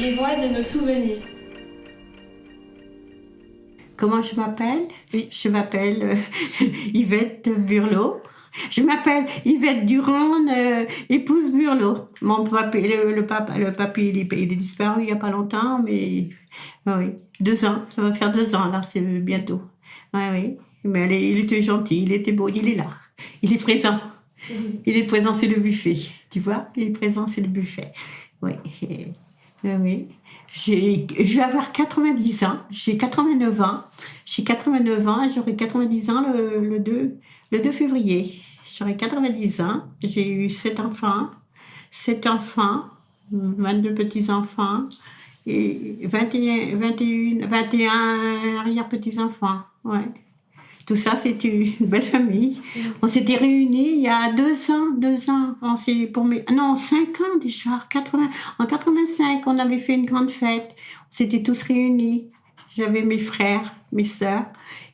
Les voix de nos souvenirs. Comment je m'appelle? Oui. Je m'appelle Yvette Burlot. Je m'appelle Yvette Durand, épouse Burlot. Mon papy, le papy, il est disparu il n'y a pas longtemps, mais oui, 2 ans, ça va faire 2 ans là, c'est bientôt. Oui. Mais il était gentil, il était beau, il est là, il est présent. Il est présent sur le buffet, tu vois, il est présent sur le buffet. Oui. Oui. Je vais avoir 90 ans, j'ai 89 ans. J'ai 89 ans et j'aurai 90 ans le 2 février. J'aurai 90 ans, j'ai eu 7 enfants, 22 petits-enfants et 21 arrière-petits-enfants. Ouais. Tout ça, c'était une belle famille. On s'était réunis il y a 2 ans. Non, 5 ans déjà. En 85, on avait fait une grande fête. On s'était tous réunis. J'avais mes frères, mes sœurs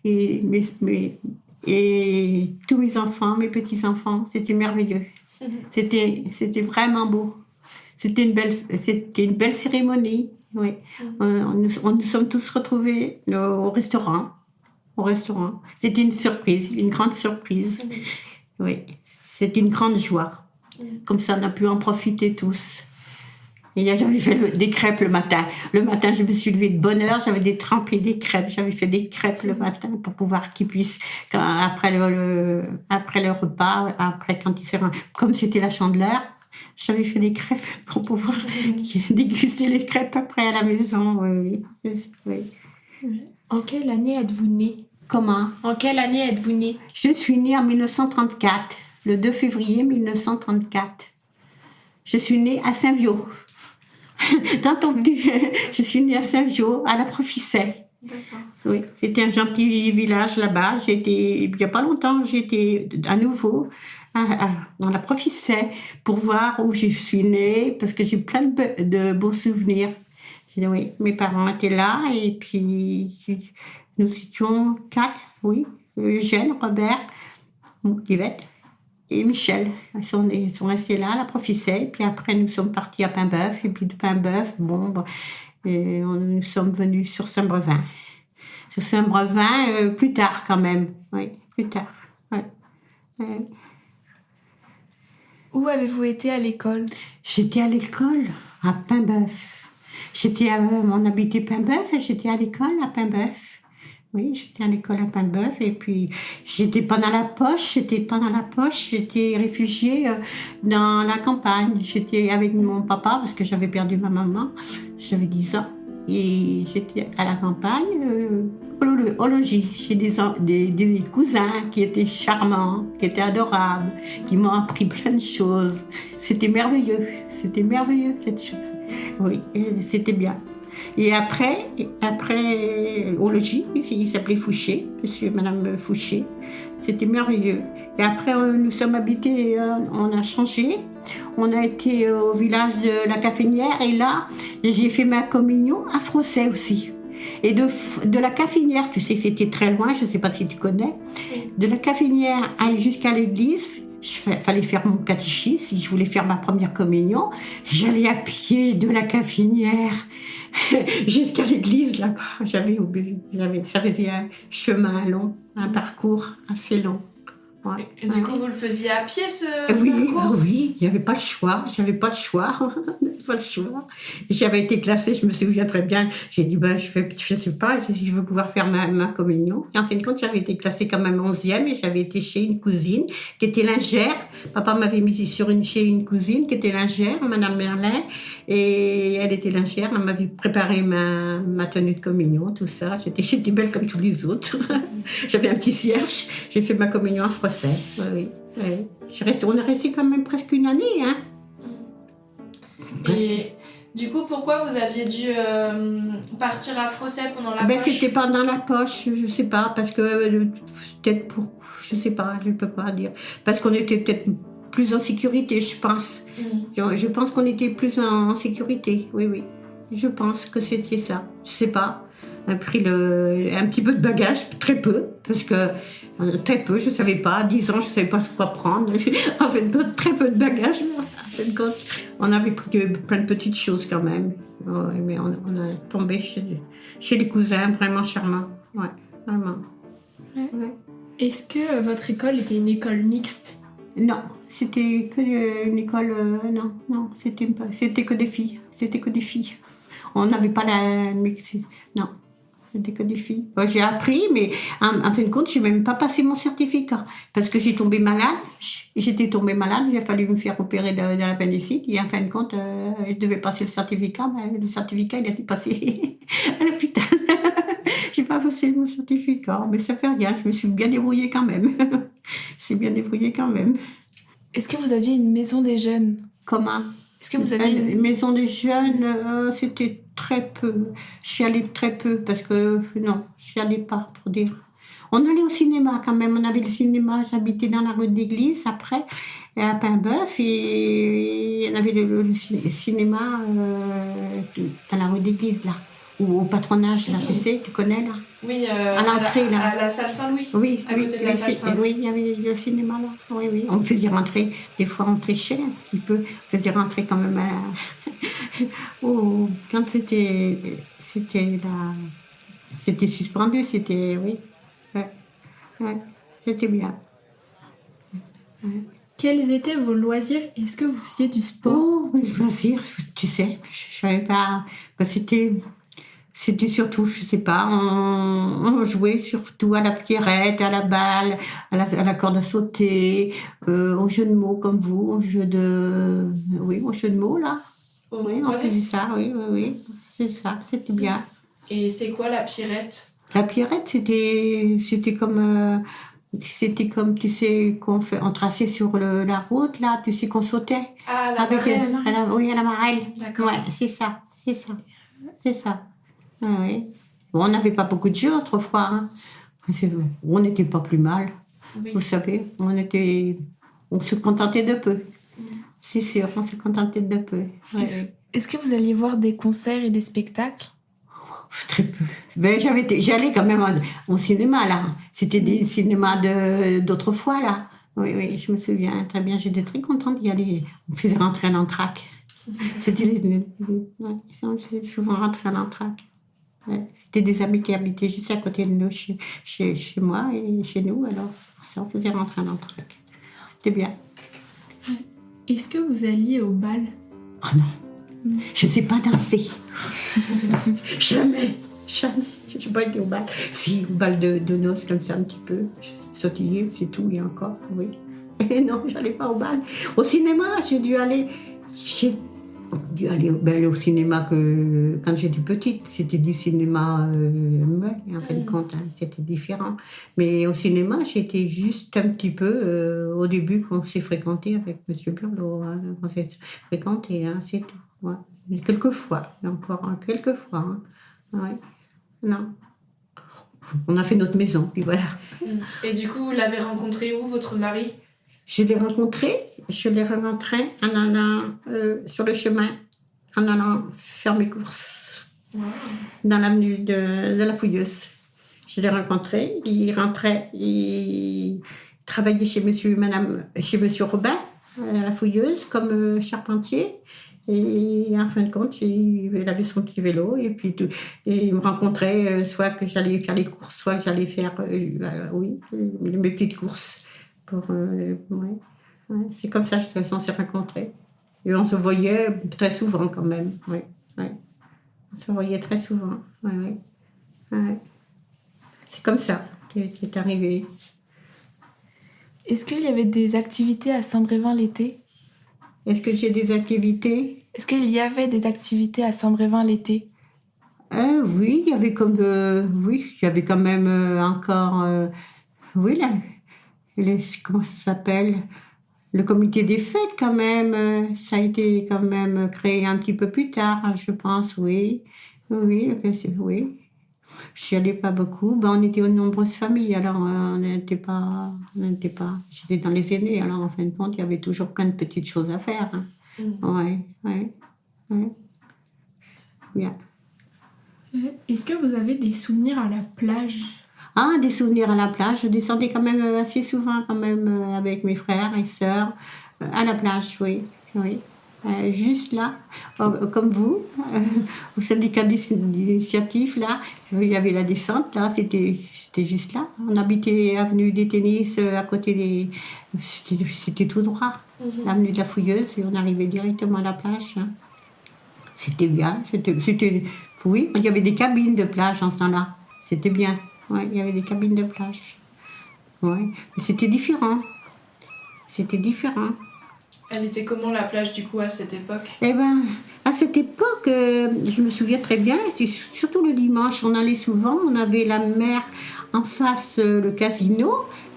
et tous mes enfants, mes petits-enfants. C'était merveilleux. C'était vraiment beau. C'était une belle cérémonie. Oui. On nous sommes tous retrouvés au restaurant. C'était une surprise, une grande surprise. Oui, c'est une grande joie. Comme ça, on a pu en profiter tous. Et j'avais fait des crêpes le matin. Le matin, je me suis levée de bonne heure, j'avais trempé des crêpes. J'avais fait des crêpes le matin pour pouvoir qu'ils puissent, après le repas, comme c'était la Chandeleur, j'avais fait des crêpes pour pouvoir déguster les crêpes après à la maison. Oui. En quelle année êtes-vous née? Comment? En quelle année êtes-vous née? Je suis née en 1934, le 2 février 1934. Je suis née à Saint-Viau. Je suis née à Saint-Viau, à la Profisset. D'accord. Oui, c'était un gentil village là-bas. Il n'y a pas longtemps, j'étais à nouveau dans la Profisset pour voir où je suis née, parce que j'ai plein de beaux souvenirs. Oui, mes parents étaient là et puis nous étions 4, oui, Eugène, Robert, Yvette et Michel. Ils sont restés là, à la Profisset. Puis après, nous sommes partis à Paimboeuf. Et puis de Paimboeuf, nous sommes venus sur Saint-Brevin. Sur Saint-Brevin, plus tard quand même. Oui, plus tard. Ouais. Où avez-vous été à l'école? J'étais à l'école à Paimboeuf. On habitait Paimboeuf et j'étais à l'école à Paimboeuf. Oui, j'étais à l'école à Paimboeuf et puis j'étais pas dans la poche, j'étais réfugiée dans la campagne. J'étais avec mon papa parce que j'avais perdu ma maman, j'avais 10 ans. Et j'étais à la campagne, au logis, chez des cousins qui étaient charmants, qui étaient adorables, qui m'ont appris plein de choses. C'était merveilleux cette chose. Oui, et c'était bien. Et après, au logis, il s'appelait Fouché, monsieur et madame Fouché. C'était merveilleux. Et après, nous sommes habités, on a changé. On a été au village de la Cafénière et là, j'ai fait ma communion à Frosset aussi. Et de la Cafénière, tu sais, c'était très loin, je ne sais pas si tu connais, de la Cafénière jusqu'à l'église, fallait faire mon catéchisme. Si je voulais faire ma première communion, j'allais à pied de la Cafénière jusqu'à l'église là-bas. Ça faisait un chemin long, un parcours assez long. Ouais. Et du coup, vous le faisiez à pied, ce parcours? Oui, il n'y avait pas le choix. J'avais été classée, je me souviens très bien. J'ai dit, je sais pas si je veux pouvoir faire ma communion. Et en fin de compte, j'avais été classée quand même 11e et j'avais été chez une cousine qui était lingère. Papa m'avait mis chez une cousine qui était lingère, Madame Merlin. Et elle était lingère, elle m'avait préparé ma tenue de communion, tout ça. J'étais belle comme tous les autres. J'avais un petit cierge. J'ai fait ma communion à Frosset. Oui. On est resté quand même presque une année. Hein. Et du coup, pourquoi vous aviez dû partir à Frosset pendant la poche? C'était pendant la poche, je sais pas, parce que peut-être je sais pas, je peux pas dire. Parce qu'on était peut-être plus en sécurité, je pense. Je pense qu'on était plus en sécurité, oui. Je pense que c'était ça. Je sais pas. a pris un petit peu de bagage, très peu, parce que très peu, je ne savais pas, à 10 ans, je ne savais pas quoi prendre. En fait, très peu de bagages, mais en fin de compte, on avait pris plein de petites choses quand même. Ouais, mais on a tombé chez les cousins, vraiment charmants. Ouais, vraiment. Ouais. Ouais. Est-ce que votre école était une école mixte? Non, c'était que une école. Non, c'était que des filles. C'était que des filles. On n'avait pas la mixité. Non, c'était que des filles. Bon, j'ai appris, mais en fin de compte, je n'ai même pas passé mon certificat. Parce que j'étais tombée malade. Il a fallu me faire opérer de l'appendicite. Et en fin de compte, je devais passer le certificat. Ben, le certificat, il a été passé à l'hôpital. J'ai pas passé mon certificat, mais ça fait rien. Je me suis bien débrouillée quand même. C'est bien débrouillée quand même. Est-ce que vous aviez une maison des jeunes? Comment? Est-ce que vous aviez Une maison des jeunes, c'était très peu. J'y allais très peu parce que, non, j'y allais pas pour dire. On allait au cinéma quand même. On avait le cinéma, j'habitais dans la rue de l'Église après, à Paimboeuf, et on avait le cinéma dans la rue de l'Église, là, ou au patronage, là, tu sais, tu connais, là. Oui, à l'entrée, là. À la salle Saint-Louis. Oui, à côté de la salle Saint-Louis. oui, il y avait le cinéma là. Oui, oui. On me faisait rentrer, des fois on trichait un petit peu. On faisait rentrer quand même quand c'était c'était suspendu, c'était, oui. Ouais, ouais, c'était bien. Ouais. Quels étaient vos loisirs? Est-ce que vous faisiez du sport? Oh, mais loisir, tu sais, je savais pas. Ben, c'était surtout, je sais pas, on jouait surtout à la pierrette, à la balle, à la corde à sauter, au jeu de mots comme vous, au jeu de mots là. Oui, on faisait ça, oui, c'est ça, c'était bien. Et c'est quoi la pierrette? La pierrette, c'était comme, tu sais, on traçait sur la route là, tu sais qu'on sautait. Ah, la Avec, marelle. oui, à la marelle. D'accord. Ouais, c'est ça. Ah oui. Bon, on n'avait pas beaucoup de jeux autrefois. Hein. On n'était pas plus mal. Oui. Vous savez, on se contentait de peu. C'est sûr, on se contentait de peu. Ouais, Est-ce que vous alliez voir des concerts et des spectacles? très peu. Ben, j'allais quand même au cinéma, là. C'était des cinémas d'autrefois, là. Oui, je me souviens très bien. J'étais très contente d'y aller. On faisait rentrer un entraque. On faisait souvent rentrer un entraque. Ouais. C'était des amis qui habitaient juste à côté de nous, chez moi et chez nous. Alors, ça, on faisait rentrer un entraque. C'était bien. Est-ce que vous alliez au bal? Oh non, je ne sais pas danser. Jamais. Je n'ai pas été au bal. Si, au bal de noces, comme ça, un petit peu. Sautiller, c'est tout, et encore, oui. Et non, je n'allais pas au bal. Au cinéma, j'ai dû aller au cinéma quand j'étais petite. C'était du cinéma muet, en fin de compte, hein, c'était différent. Mais au cinéma, j'étais juste un petit peu, au début, quand on s'est fréquenté avec M. Burlot, hein, on s'est fréquenté, hein, c'est tout. Ouais. Quelques fois, quelques fois. Hein. Ouais. Non. On a fait notre maison, puis voilà. Et du coup, vous l'avez rencontré où, votre mari? Je l'ai rencontré en allant sur le chemin, en allant faire mes courses, dans l'avenue de la Fouilleuse. Je l'ai rencontré, il travaillait chez monsieur Robin, à la Fouilleuse, comme charpentier. Et en fin de compte, il avait son petit vélo et puis et il me rencontrait soit que j'allais faire les courses, soit que j'allais faire mes petites courses. Ouais. C'est comme ça qu'on s'est rencontrés. Et on se voyait très souvent quand même. Ouais. On se voyait très souvent. Ouais. C'est comme ça qui est arrivé. Est-ce qu'il y avait des activités à Saint-Brévin l'été? Est-ce que j'ai des activités? Est-ce qu'il y avait des activités à Saint-Brévin l'été? Oui, il y avait il y avait quand même encore... oui, là, comment ça s'appelle? Le comité des fêtes, quand même, ça a été quand même créé un petit peu plus tard, je pense, oui. Oui. J'y allais pas beaucoup. Ben, on était de nombreuses familles, alors on n'était pas... J'étais dans les aînés, alors en fin de compte, il y avait toujours plein de petites choses à faire. Hein. Ouais. Bien. Est-ce que vous avez des souvenirs à la plage? Ah, des souvenirs à la plage. Je descendais quand même assez souvent quand même avec mes frères et sœurs à la plage, oui. Oui. Juste là, comme vous, au syndicat d'initiative, là, il y avait la descente, là, c'était juste là. On habitait avenue des Tennis, à côté des... C'était tout droit, l'avenue de la Fouilleuse, et on arrivait directement à la plage. Hein. C'était bien, oui, il y avait des cabines de plage en ce temps-là. C'était bien, ouais, il y avait des cabines de plage. Ouais. Mais c'était différent. C'était différent. Elle était comment la plage du coup à cette époque? Eh ben, à cette époque, je me souviens très bien, surtout le dimanche, on allait souvent, on avait la mer en face, le casino,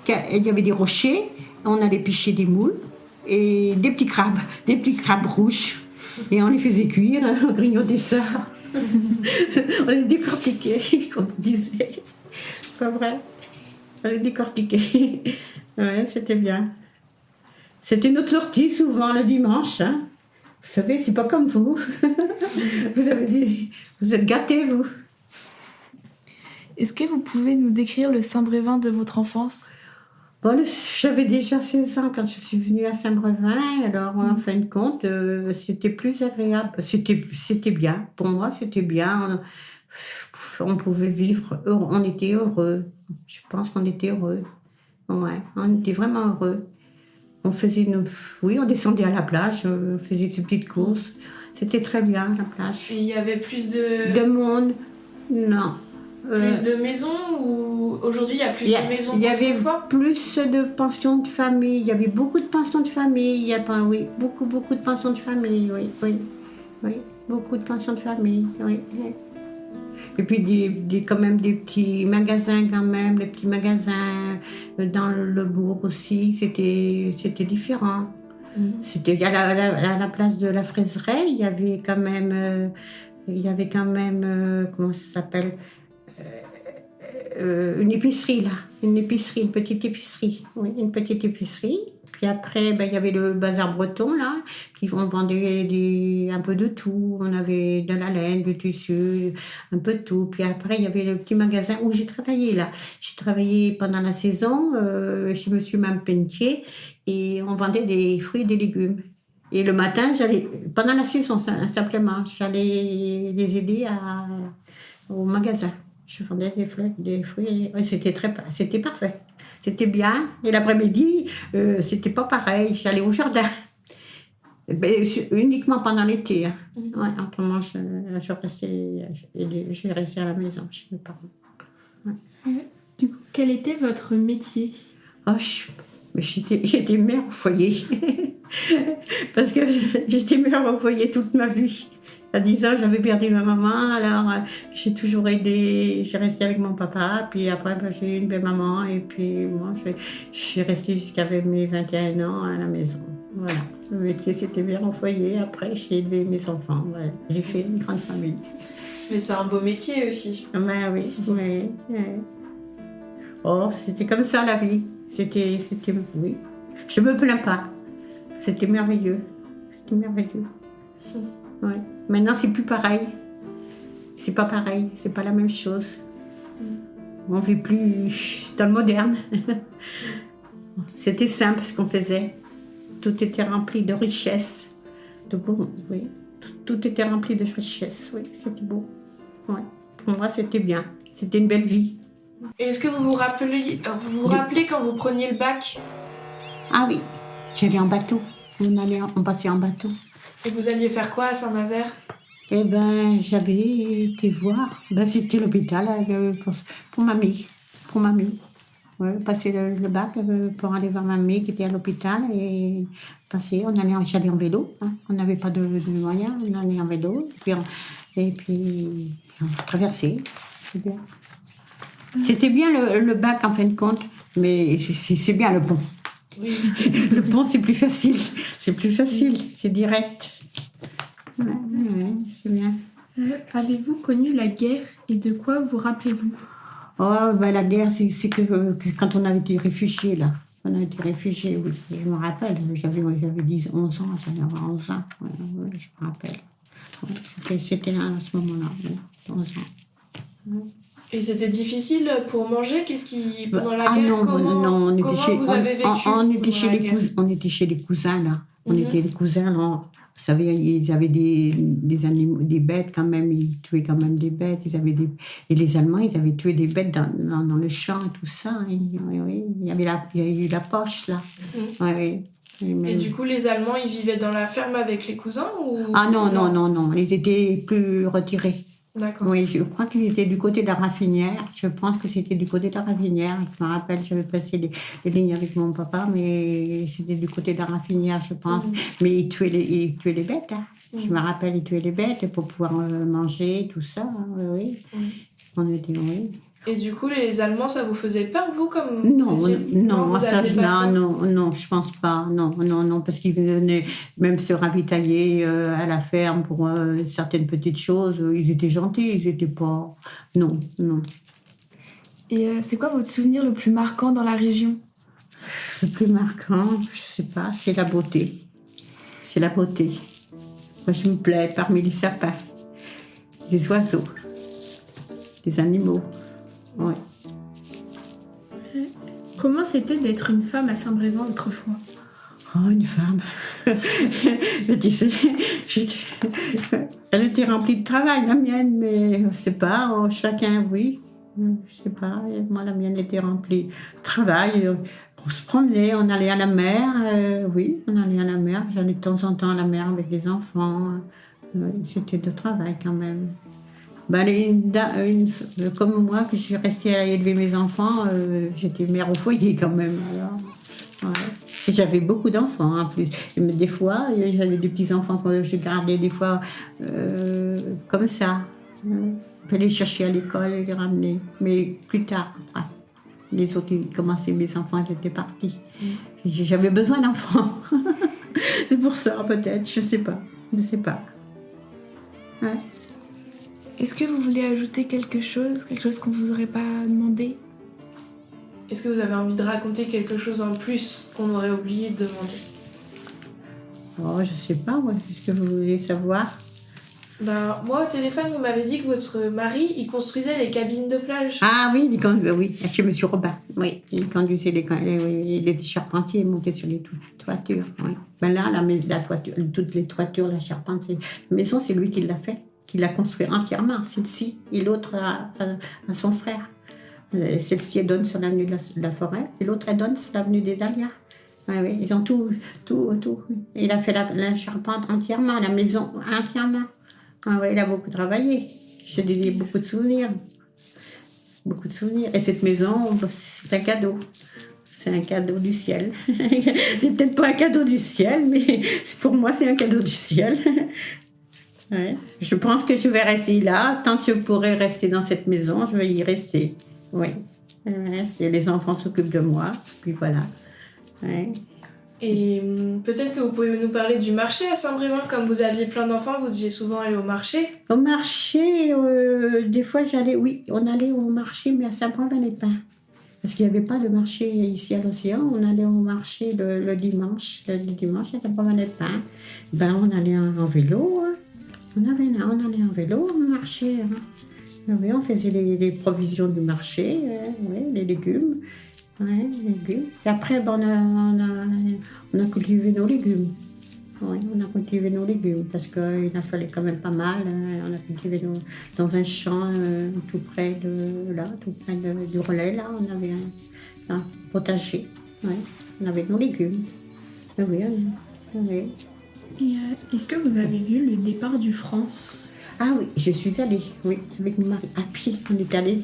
il y avait des rochers, on allait pêcher des moules et des petits crabes rouges. Et on les faisait cuire, on grignotait ça. On les décortiquait, comme on disait. C'est pas vrai? On les décortiquait. Ouais, c'était bien. C'était notre sortie souvent le dimanche. Hein. Vous savez, c'est pas comme vous. Vous êtes gâtés, vous. Est-ce que vous pouvez nous décrire le Saint-Brévin de votre enfance? Bon, j'avais déjà 16 ans quand je suis venue à Saint-Brévin. Alors, en fin de compte, c'était plus agréable. C'était bien. Pour moi, c'était bien. On pouvait vivre. On était heureux. Je pense qu'on était heureux. Ouais, on était vraiment heureux. Oui, on descendait à la plage, on faisait ses petites courses. C'était très bien, la plage. Et il y avait plus de... De monde? Non. Plus de maisons ou aujourd'hui il y a plus de maisons Il y avait qu'autrefois? plus de pensions de famille. Il y avait beaucoup de pensions de famille. Il y a pas, oui, beaucoup de pensions de famille. Oui, oui, oui, beaucoup de pensions de famille. Oui. Et puis quand même des petits magasins quand même, les petits magasins dans le bourg aussi. C'était différent. C'était à la place de la fraiserie, il y avait quand même, comment ça s'appelle? Une épicerie là, une petite épicerie, oui, une petite épicerie. Puis après, ben, il y avait le bazar breton là, qui vendait un peu de tout. On avait de la laine, du tissu, un peu de tout. Puis après, il y avait le petit magasin où j'ai travaillé là. J'ai travaillé pendant la saison chez Monsieur Mampentier et on vendait des fruits et des légumes. Et le matin, pendant la saison simplement, j'allais les aider au magasin. Je vendais des fruits. Ouais, c'était parfait. C'était bien. Et l'après-midi, c'était pas pareil. J'allais au jardin. Uniquement pendant l'été. Hein. Ouais, autrement, je restais à la maison chez mes parents. Ouais. Du coup, quel était votre métier? Oh, j'étais mère au foyer. Parce que j'étais mère au foyer toute ma vie. À 10 ans, j'avais perdu ma maman, alors j'ai toujours aidé, j'ai resté avec mon papa, puis après j'ai eu une belle maman, et puis moi je suis restée jusqu'à mes 21 ans à la maison. Voilà, le métier c'était bien au foyer, après j'ai élevé mes enfants, ouais. J'ai fait une grande famille. Mais c'est un beau métier aussi. Ben oui, oui, oui. Oh, c'était comme ça la vie, oui. Je me plains pas, c'était merveilleux, Ouais. Maintenant, c'est plus pareil. C'est pas pareil, c'est pas la même chose. On vit plus dans le moderne. C'était simple ce qu'on faisait. Tout était rempli de richesses, de bon, oui. Tout était rempli de richesses, oui, c'était beau. Ouais. Pour moi, c'était bien. C'était une belle vie. Et est-ce que vous vous rappelez quand vous preniez le bac? Ah oui, j'allais en bateau. On passait en bateau. Et vous alliez faire quoi à Saint-Nazaire? Eh ben, j'avais été voir. Ben, c'était l'hôpital pour mamie. Pour mamie. Ouais, passer le bac pour aller voir mamie qui était à l'hôpital et j'allais en vélo. Hein. On n'avait pas de moyens, on allait en vélo. Et puis on traversait. C'est bien. C'était bien le bac en fin de compte, mais c'est bien le pont. Oui. Le pont, c'est plus facile. C'est direct. Ouais, c'est bien. Avez-vous connu la guerre et de quoi vous rappelez-vous? Oh, ben la guerre, c'est que quand on avait été réfugiés, là. On a été réfugiés, oui. Je me rappelle, j'avais 11 ans, j'allais avoir 11 ans. Ouais, je me rappelle. Ouais, c'était à ce moment-là, oui, 11 ans. Et c'était difficile pour manger? Qu'est-ce qui, pendant la guerre, non, comment on était vous avez vécu on était pendant chez la guerre? on était chez les cousins, là. On Mhm. était les cousins, là. Vous savez, ils avaient des animaux, des bêtes quand même, ils tuaient quand même des bêtes. Et les Allemands, ils avaient tué des bêtes dans le champ, tout ça. Oui. Il y a eu la poche, là. Mhm. Oui, oui. Et du coup, les Allemands, ils vivaient dans la ferme avec les cousins ou... Ah non, ils étaient plus retirés. D'accord. Oui, je crois qu'ils étaient du côté de la Raffinière. Je pense que c'était du côté de la Raffinière. Je me rappelle, j'avais passé les lignes avec mon papa, mais c'était du côté de la Raffinière, je pense. Mhm. Mais ils tuaient les bêtes. Hein. Je Mhm. me rappelle, ils tuaient les bêtes pour pouvoir manger, tout ça. Hein, oui. Mhm. On était, oui. Et du coup, les Allemands, ça vous faisait peur, vous, comme Non, vous étiez- non, à vous cet aviez pas âge-là, peur? non, je pense pas. Non, parce qu'ils venaient même se ravitailler à la ferme pour certaines petites choses. Ils étaient gentils, ils étaient pas. Non. Et c'est quoi votre souvenir le plus marquant dans la région? Le plus marquant, je sais pas, c'est la beauté. C'est la beauté. Moi, je me plais parmi les sapins, les oiseaux, les animaux. Ouais. Comment c'était d'être une femme à Saint-Brévin autrefois? Oh, une femme. Mais tu sais, elle était remplie de travail, la mienne, mais je sais pas, chacun, oui. Je sais pas, moi, la mienne était remplie de travail. On se promenait, on allait à la mer, oui, on allait à la mer. J'allais de temps en temps à la mer avec les enfants. Oui, c'était de travail quand même. Ben, comme moi, que je suis restée à élever mes enfants, j'étais mère au foyer quand même. Alors, ouais. Et j'avais beaucoup d'enfants en plus. Mais des fois, j'avais des petits-enfants que je gardais des fois comme ça. Je les chercher à l'école et les ramener. Mais plus tard, après. Les autres, ils commençaient, mes enfants, ils étaient partis. J'avais besoin d'enfants. C'est pour ça, peut-être, je sais pas. Ouais. Est-ce que vous voulez ajouter quelque chose qu'on vous aurait pas demandé? Est-ce que vous avez envie de raconter quelque chose en plus qu'on aurait oublié de demander? Oh, je sais pas, moi, qu'est-ce que vous voulez savoir? Ben, moi, au téléphone, vous m'avez dit que votre mari, il construisait les cabines de plage. Ah oui, oui, chez M. Robin, oui. Il conduisait oui, il était charpentier, il montait sur les toitures, oui. Ben là, la toiture, toutes les toitures, la charpente, la maison, c'est lui qui l'a fait, qui l'a construit entièrement, celle-ci, et l'autre à son frère. Celle-ci, elle donne sur l'avenue de la Forêt, et l'autre, elle donne sur l'avenue des Dahlias. Oui, ils ont tout. Il a fait la charpente entièrement, la maison entièrement. Ah ouais, il a beaucoup travaillé. J'ai donné beaucoup de souvenirs. Beaucoup de souvenirs. Et cette maison, c'est un cadeau. C'est un cadeau du ciel. C'est peut-être pas un cadeau du ciel, mais pour moi, c'est un cadeau du ciel. Ouais. Je pense que je vais rester là. Tant que je pourrai rester dans cette maison, je vais y rester. Oui. Les enfants s'occupent de moi. Puis voilà. Ouais. Et peut-être que vous pouvez nous parler du marché à Saint-Brévin. Comme vous aviez plein d'enfants, vous deviez souvent aller au marché. Au marché, des fois on allait au marché, mais à Saint-Brévin-les-Pins. Parce qu'il n'y avait pas de marché ici à l'Océan. On allait au marché le dimanche. Le dimanche à Saint-Brévin-les-Pins. Ben, on allait en vélo. Hein. On allait en vélo au marché. Hein. Oui, on faisait les provisions du marché, les légumes. Ouais, les légumes. Et après, ben, on a cultivé nos légumes. Oui, on a cultivé nos légumes parce qu'il en fallait quand même pas mal. On a cultivé dans un champ tout près du relais. Là, on avait un potager. Ouais, on avait nos légumes. Oui. Et est-ce que vous avez vu le départ du France? Ah oui, je suis allée, oui, avec mon mari, à pied. On est allé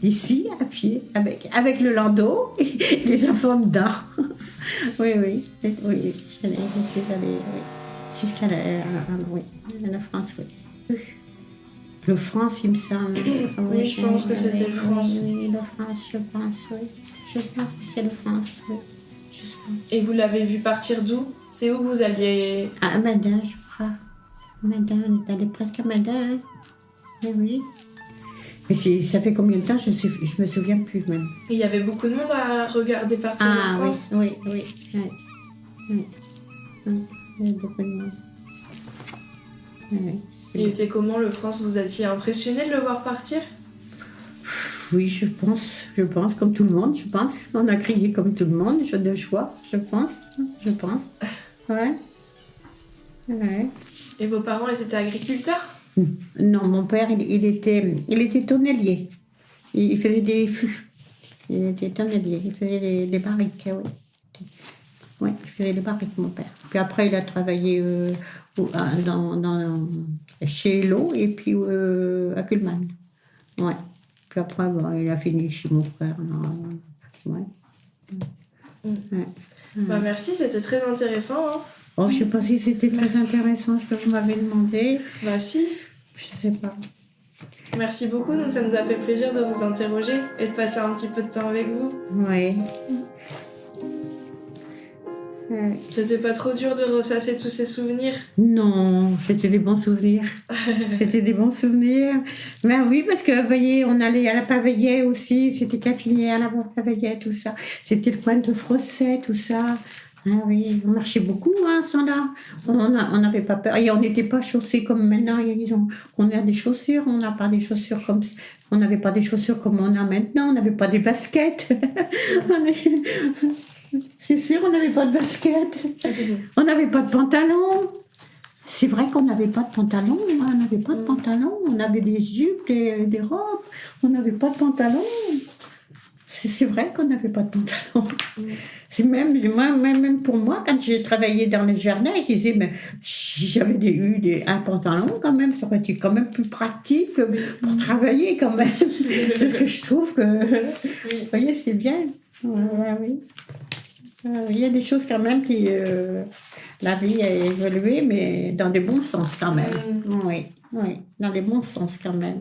d'ici à pied, avec le landau et les enfants dedans. Oui, je suis allée jusqu'à la France, oui. Le France, il me semble. Oui, je pense que c'était le France. Oui, le France, je pense, oui. Je pense que c'est le France, oui. Et vous l'avez vu partir d'où? C'est où que vous alliez? À Amadin, je crois. Amadin, on est allé presque à Amadin. Hein. Oui. Mais ça fait combien de temps, je me souviens plus même. Et il y avait beaucoup de monde à regarder partir de France. Oui. Il y avait beaucoup de monde. Oui. Il était comment le France? Vous étiez impressionné de le voir partir? Oui, je pense, comme tout le monde, je pense. On a crié comme tout le monde, de joie, je pense. Ouais. Ouais. Et vos parents, ils étaient agriculteurs? Non, mon père, il était tonnelier. Il faisait des fûts. Il était tonnelier, il faisait des barriques, oui. Oui, il faisait des barriques, mon père. Puis après, il a travaillé chez Hello et puis à Kuhlmann. Ouais. Puis après, il a fini chez mon frère. Là. Ouais. Ouais. Bah, merci, c'était très intéressant. Hein. Oh, je sais pas si c'était très intéressant ce que vous m'avez demandé. Bah si. Je sais pas. Merci beaucoup, ça nous a fait plaisir de vous interroger et de passer un petit peu de temps avec vous. Oui. C'était pas trop dur de ressasser tous ces souvenirs? Non, c'était des bons souvenirs. C'était des bons souvenirs. Mais oui, parce que, vous voyez, on allait à la Pavaillet aussi, c'était Caffinier à la Pavaillet, tout ça. C'était le coin de Frosset, tout ça. Ah oui, on marchait beaucoup, hein, sans là. On n'avait pas peur. Et on n'était pas chaussés comme maintenant. On a des chaussures, on n'a pas des chaussures comme ça. On n'avait pas des chaussures comme on a maintenant. On n'avait pas des baskets. C'est sûr, on n'avait pas de basket. On n'avait pas de pantalon. C'est vrai qu'on n'avait pas de pantalon. Hein, on n'avait pas de pantalon. On avait des jupes, des robes. On n'avait pas de pantalon. C'est vrai qu'on n'avait pas de pantalon. C'est même pour moi, quand j'ai travaillé dans le jardin, je disais, mais si j'avais eu un pantalon quand même, ça aurait été quand même plus pratique pour travailler quand même. C'est ce que je trouve que, vous voyez, c'est bien. Oui. Il y a des choses quand même qui... la vie a évolué, mais dans des bons sens quand même. Oui, dans des bons sens quand même.